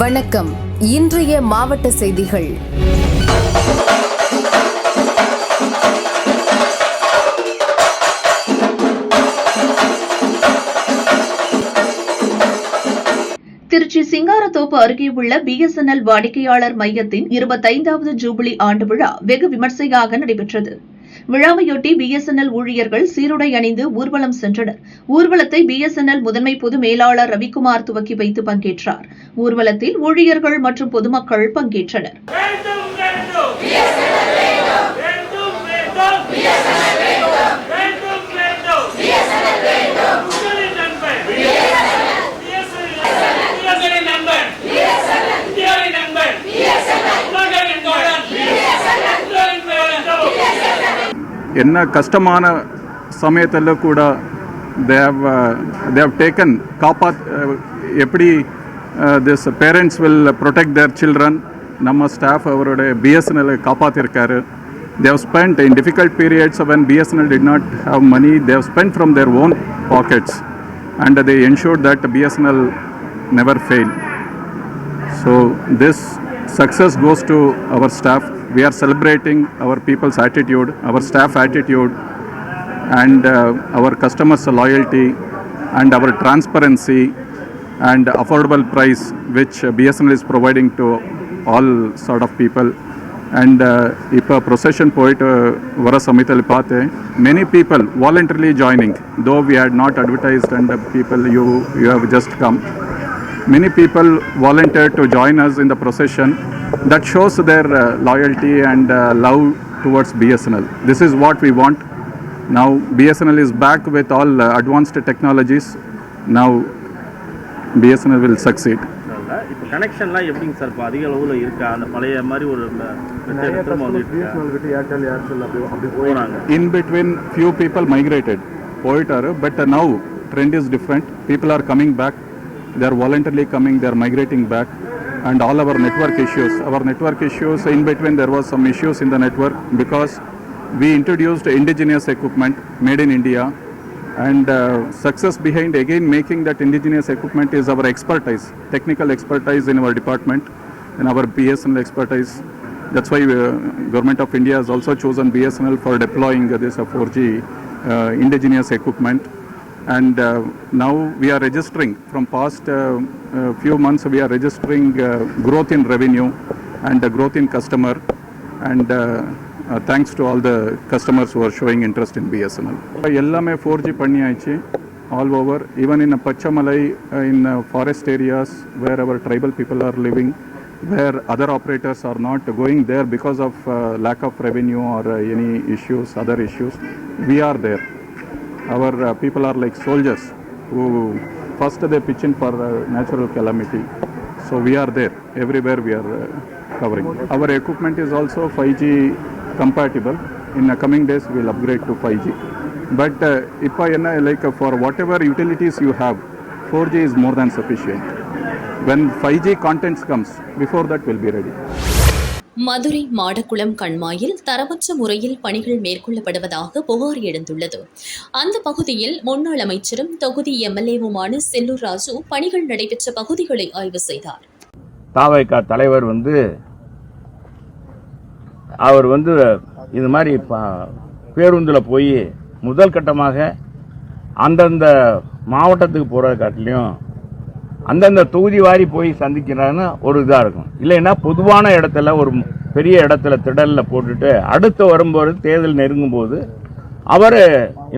வணக்கம். இன்றைய மாவட்ட செய்திகள். திருச்சி சிங்காரத்தோப்பு அருகே உள்ள BSNL வாடிக்கையாளர் மையத்தின் 25வது ஜூபிலி ஆண்டு விழா வெகு விமர்சையாக நடைபெற்றது. விழாவையொட்டி BSNL ஊழியர்கள் சீருடை அணிந்து ஊர்வலம் சென்றனர். ஊர்வலத்தை BSNL முதன்மை பொது மேலாளர் ரவிக்குமார் துவக்கி வைத்து பங்கேற்றார். ஊர்வலத்தில் ஊழியர்கள் மற்றும் பொதுமக்கள் பங்கேற்றனர். என்ன கஷ்டமான சமயத்தில் கூட they have taken எப்படி this parents will protect their children. நம்ம ஸ்டாஃப் அவருடைய BSNL காப்பாற்றிருக்காரு. They have spent in difficult periods when BSNL did not have money. They have spent from their own pockets and they ensured that BSNL never failed. So this success goes to our staff. We are celebrating our people's attitude, our staff attitude, and our customers' loyalty, and our transparency and affordable price which BSNL is providing to all sort of people. And இப்போ procession போயிட்டு வர சமயத்தில் பார்த்து many people voluntarily joining, though we had not advertised and people you have just come. Many people volunteered to join us in the procession. That shows their loyalty and love towards BSNL. This is what we want. Now BSNL is back with all advanced technologies. Now BSNL will succeed. இப்போ கனெக்ஷன்லாம் எப்படிங்க sir? இப்போ அதிக அளவில் இருக்கா? அந்த பழைய மாதிரி ஒரு in between few people migrated போயிட்டாரு. But now trend is different. People are coming back. They are voluntarily coming. They are migrating back. And all our network issues, in between there was some issues in the network because we introduced indigenous equipment made in India, and success behind again making that indigenous equipment is our expertise, technical expertise in our department and our BSNL expertise. That's why Government of India has also chosen BSNL for deploying this 4G indigenous equipment. And now we are registering from past few months we are registering growth in revenue and growth in customer, and thanks to all the customers who are showing interest in BSNL. Ellame 4G பண்ணியாச்சு all over, even in Pachamalai, in forest areas where our tribal people are living, where other operators are not going there because of lack of revenue or any issues, other issues. We are there. Our people are like soldiers who first they pitch in for natural calamity. So we are there. Everywhere we are covering. Our equipment is also 5G compatible. In the coming days we will upgrade to 5G. But like for whatever utilities you have, 4G is more than sufficient. When 5G contents comes, before that we'll be ready. Madurai Madakkulam கண்மாயில் தரமற்ற முறையில் பணிகள் மேற்கொள்ளப்படுவதாக புகார் எழுந்துள்ளது. அந்த பகுதியில் முன்னாள் அமைச்சரும் தொகுதி MLAவுமான செல்லூர் ராஜு பணிகள் நடைபெற்ற பகுதிகளை ஆய்வு செய்தார். தாவைக்கா தலைவர் அவர் இது மாதிரி பேருந்தில் போய் முதல் கட்டமாக அந்தந்த மாவட்டத்துக்கு போகிறத காட்டிலையும் அந்தந்த தொகுதி வாரி போய் சந்திக்கிறான்னு ஒரு இதாக இருக்கும். இல்லைன்னா பொதுவான இடத்துல ஒரு பெரிய இடத்துல திடலில் போட்டுட்டு அடுத்து வரும்போது தேர்தல் நெருங்கும் போது அவர்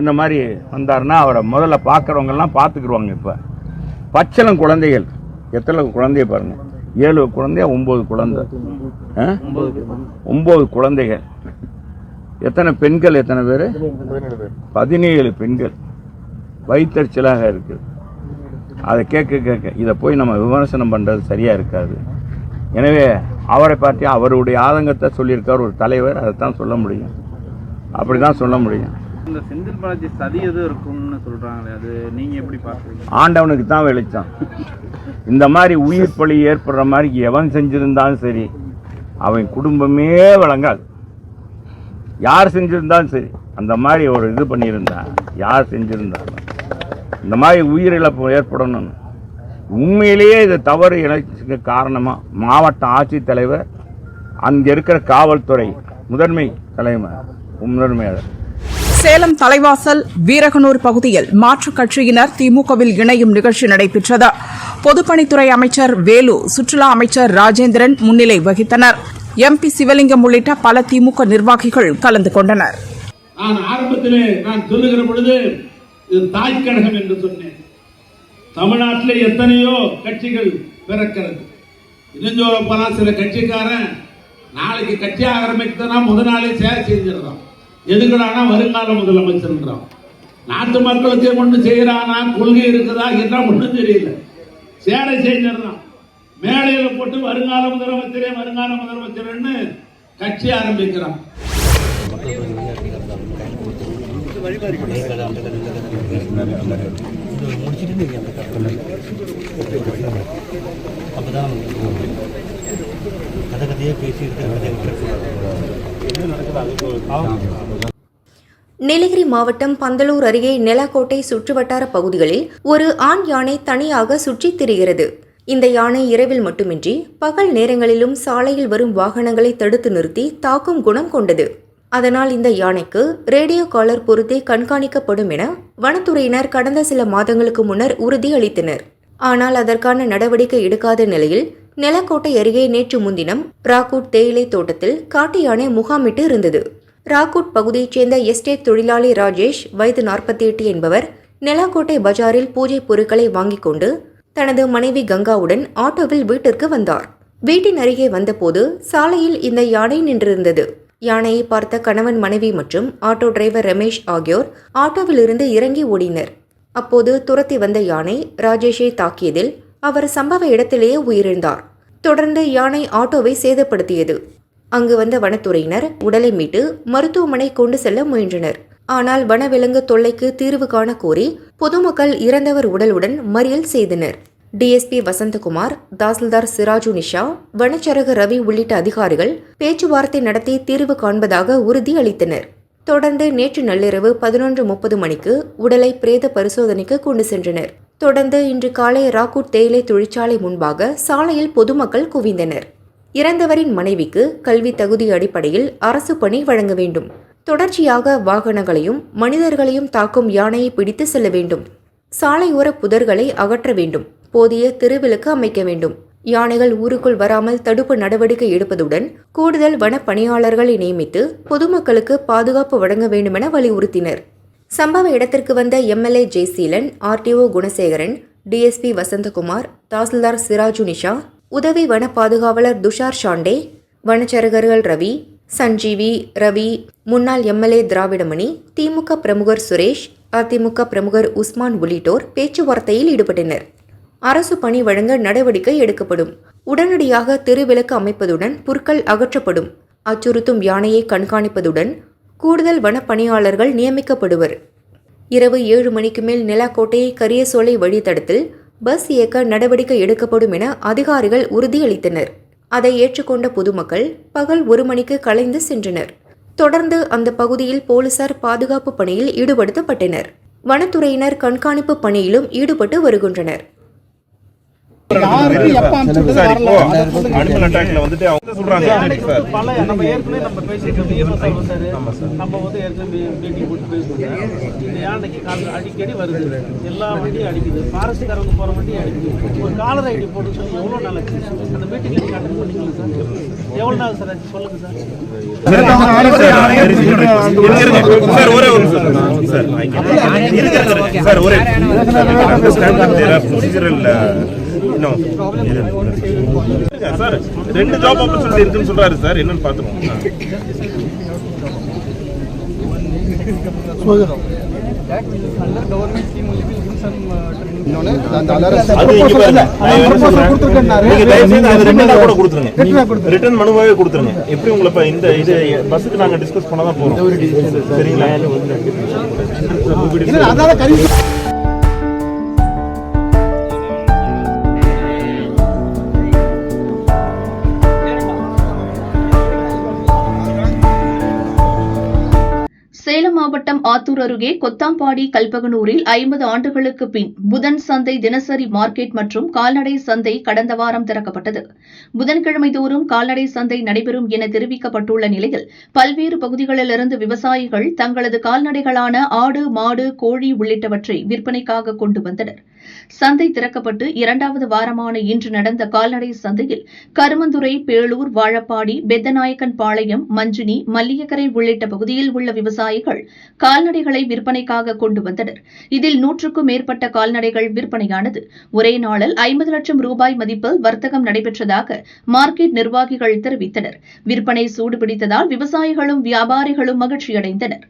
இந்த மாதிரி வந்தார்னா அவரை முதல்ல பார்க்குறவங்கெல்லாம் பார்த்துக்குருவாங்க. இப்போ பச்சளம் குழந்தைகள் எத்தனை குழந்தைய பாருங்கள், 7 குழந்தையா 9 குழந்தை, 9 குழந்தைகள். எத்தனை பெண்கள், எத்தனை பேர்? 17 பெண்கள். வயிற்றுச்சலாக இருக்குது. அதை கேட்க இதை போய் நம்ம விமர்சனம் பண்ணுறது சரியாக இருக்காது. எனவே அவரை பற்றி அவருடைய ஆதங்கத்தை சொல்லியிருக்கார் ஒரு தலைவர். அதை தான் சொல்ல முடியும், அப்படி தான் சொல்ல முடியும். இந்த செந்தில் பாலாஜி சதி எது இருக்கும்னு சொல்கிறாங்களே, அது நீங்கள் எப்படி பார்க்குறீங்க? ஆண்டவனுக்கு தான் வெளிச்சம். இந்த மாதிரி உயிர் பலி ஏற்படுற மாதிரி எவன் செஞ்சுருந்தாலும் சரி அவன் குடும்பமே வழங்காது. யார் செஞ்சுருந்தாலும் சரி அந்த மாதிரி ஒரு இது பண்ணியிருந்தா, யார் செஞ்சுருந்தாலும் இந்த மாதிரி உயிரிழப்பு ஏற்படணும்னு உண்மையிலேயே இது தவறு எனக்கு காரணமாக மாவட்ட ஆட்சித்தலைவர், அங்கே இருக்கிற காவல்துறை முதன்மையாளர். சேலம் தலைவாசல் வீரகனூர் பகுதியில் மாற்றுக் கட்சியினர் திமுகவில் இணையும் நிகழ்ச்சி நடைபெற்றது. பொதுப்பணித்துறை அமைச்சர் வேலு, சுற்றுலா அமைச்சர் ராஜேந்திரன் முன்னிலை வகித்தனர். MP சிவலிங்கம் உள்ளிட்ட பல திமுக நிர்வாகிகள் கலந்து கொண்டனர். நான் ஆரம்பத்திலே சொல்லுகிற பொழுது இது தாய் கழகம் என்று சொன்னேன். தமிழ்நாட்டில் எத்தனையோ கட்சிகள் பிறக்கிறது. இன்னும் சொல்ல போனா சில கட்சிக்காரன் நாளைக்கு கட்சி ஆரம்பித்தனா முதல் நாளே சேர் செஞ்சிடறான். எதுக்குடானா வருங்கால முதலமைச்சர்ன்றான். நாட்டு மக்களுக்கு ஒன்று செய்யறானா, கொள்கை இருக்குதா என்ன ஒன்றும் தெரியல. சேரை செஞ்சிடறான். மேடையில போட்டு வருங்கால முதலமைச்சர்னு கட்சி ஆரம்பிக்கிறான். நீலகிரி மாவட்டம் பந்தலூர் அருகே நெலாக்கோட்டை சுற்றுவட்டார பகுதிகளில் ஒரு ஆண் யானை தனியாக சுற்றித் திரிகிறது. இந்த யானை இரவில் மட்டுமின்றி பகல் நேரங்களிலும் சாலையில் வரும் வாகனங்களை தடுத்து நிறுத்தி தாக்கும் குணம் கொண்டது. அதனால் இந்த யானைக்கு ரேடியோ காலர் பொருத்தி கண்காணிக்கப்படும் என வனத்துறையினர் கடந்த சில மாதங்களுக்கு முன்னர் உறுதியளித்தனர். ஆனால் அதற்கான நடவடிக்கை எடுக்காத நிலையில் நெலாக்கோட்டை அருகே நேற்று முன்தினம் ராக்கூட் தேயிலை தோட்டத்தில் காட்டு யானை முகாமிட்டு இருந்தது. ராக்கூட் பகுதியைச் சேர்ந்த எஸ்டேட் தொழிலாளி ராஜேஷ், வயது 48 என்பவர் நெலாக்கோட்டை பஜாரில் பூஜை பொருட்களை வாங்கிக் கொண்டு தனது மனைவி கங்காவுடன் ஆட்டோவில் வீட்டிற்கு வந்தார். வீட்டின் அருகே வந்தபோது சாலையில் இந்த யானை நின்றிருந்தது. யானையை பார்த்த கணவன், மனைவி மற்றும் ஆட்டோ டிரைவர் ரமேஷ் ஆகியோர் ஆட்டோவில் இருந்து இறங்கி ஓடினர். அப்போது துரத்தி வந்த யானை ராஜேஷை தாக்கியதில் அவர் சம்பவ இடத்திலேயே உயிரிழந்தார். தொடர்ந்து யானை ஆட்டோவை சேதப்படுத்தியது. அங்கு வந்த வனத்துறையினர் உடலை மீட்டு மருத்துவமனை கொண்டு செல்ல முயன்றனர். ஆனால் வனவிலங்கு தொல்லைக்கு தீர்வு காண கோரி பொதுமக்கள் இறந்தவர் உடலுடன் மறியல் செய்தனர். DSP வசந்தகுமார், தாசில்தார் சிராஜு நிஷா, வனச்சரக ரவி உள்ளிட்ட அதிகாரிகள் பேச்சுவார்த்தை நடத்தி தீர்வு காண்பதாக உறுதியளித்தனர். தொடர்ந்து நேற்று நள்ளிரவு 11:30 மணிக்கு உடலை பிரேத பரிசோதனைக்கு கொண்டு சென்றனர். தொடர்ந்து இன்று காலை ராக்கூட் தேயிலை தொழிற்சாலை முன்பாக சாலையில் பொதுமக்கள் குவிந்தனர். இறந்தவரின் மனைவிக்கு கல்வி தகுதி அடிப்படையில் அரசு பணி வழங்க வேண்டும். தொடர்ச்சியாக வாகனங்களையும் மனிதர்களையும் தாக்கும் யானையை பிடித்து செல்ல வேண்டும். சாலையோர புதர்களை அகற்ற வேண்டும். போதிய திருவிளக்கு அமைக்க வேண்டும். யானைகள் ஊருக்குள் வராமல் தடுப்பு நடவடிக்கை எடுப்பதுடன் கூடுதல் வன பணியாளர்களை நியமித்து பொதுமக்களுக்கு பாதுகாப்பு வழங்க வேண்டுமென வலியுறுத்தினர். சம்பவ இடத்திற்கு வந்த MLA Jayaseelan, RTO Gunasekaran, DSP Vasanthakumar, tahsildar Siraj Nisha, உதவி வன பாதுகாவலர் துஷார் ஷாண்டே, வனச்சரகர்கள் ரவி, சஞ்சீவி, ரவி, முன்னாள் MLA திராவிடமணி, திமுக பிரமுகர் சுரேஷ், அதிமுக பிரமுகர் உஸ்மான் உள்ளிட்டோர் பேச்சுவார்த்தையில் ஈடுபட்டனர். அரசு பணி வழங்க நடவடிக்கை எடுக்கப்படும். உடனடியாக திருவிளக்கு அமைப்பதுடன் புற்கள் அகற்றப்படும். அச்சுறுத்தும் யானையை கண்காணிப்பதுடன் கூடுதல் வனப்பணியாளர்கள் நியமிக்கப்படுவர். இரவு 7 மணிக்கு மேல் நெலாக்கோட்டை கரியசோலை வழித்தடத்தில் பஸ் இயக்க நடவடிக்கை எடுக்கப்படும் என அதிகாரிகள் உறுதியளித்தனர். அதை ஏற்றுக்கொண்ட பொதுமக்கள் பகல் 1 மணிக்கு கலைந்து சென்றனர். தொடர்ந்து அந்த பகுதியில் போலீசார் பாதுகாப்பு பணியில் ஈடுபடுத்தப்பட்டனர். வனத்துறையினர் கண்காணிப்பு பணியிலும் ஈடுபட்டு வருகின்றனர். அடிக்கடி வருது, எல்லா வண்டியும் அடிக்குது, ஃபாரஸ்ட்காரங்க போற வண்டியும் அடிக்குது. ஒரு காலர் ஐடி போட்டு சொல்லி எவ்வளவு நாள் ஆச்சு? அந்த மீட்டிங்ல நீங்க அட்டெண்ட் பண்ணீங்களா சார்? எவ்வளவு நாள் சார் ஆச்சு சொல்லுங்க சார். சார் 2 ஜாப் ஆப்பர்ச்சுனிட்டி இருக்குன்னு சொல்றாரு சார், என்னன்னு பாத்துறோம். ரிட்டர்ன் மனுவாவே கொடுத்துருங்க. எப்படி உங்களை இந்த இது பஸ்ஸுக்கு நாங்க டிஸ்கஸ் பண்ணதான் போறோம். சரிங்களா? சேலம் மாவட்டம் ஆத்தூர் அருகே கொத்தாம்பாடி கல்பகனூரில் 50 ஆண்டுகளுக்கு பின் புதன் சந்தை தினசரி மார்க்கெட் மற்றும் கால்நடை சந்தை கடந்த வாரம் திறக்கப்பட்டது. புதன்கிழமை தோறும் கால்நடை சந்தை நடைபெறும் என தெரிவிக்கப்பட்டுள்ள நிலையில் பல்வேறு பகுதிகளிலிருந்து விவசாயிகள் தங்களது கால்நடைகளான ஆடு, மாடு, கோழி உள்ளிட்டவற்றை விற்பனைக்காக கொண்டு வந்தனர். சந்தை திறக்கப்பட்டு 2வது வாரமான இன்று நடந்த கால்நடை சந்தையில் கருமந்துறை, பேளூர், வாழப்பாடி, பெத்தநாயக்கன் பாளையம், மஞ்சுனி, மல்லியக்கரை உள்ளிட்ட பகுதியில் உள்ள விவசாயிகள் கால்நடைகளை விற்பனைக்காக கொண்டு வந்தனர். இதில் 100க்கும் மேற்பட்ட கால்நடைகள் விற்பனையானது. ஒரே நாளில் 50 லட்சம் ரூபாய் மதிப்பில் வர்த்தகம் நடைபெற்றதாக மார்க்கெட் நிர்வாகிகள் தெரிவித்தனர். விற்பனை சூடுபிடித்ததால் விவசாயிகளும் வியாபாரிகளும் மகிழ்ச்சியடைந்தனர்.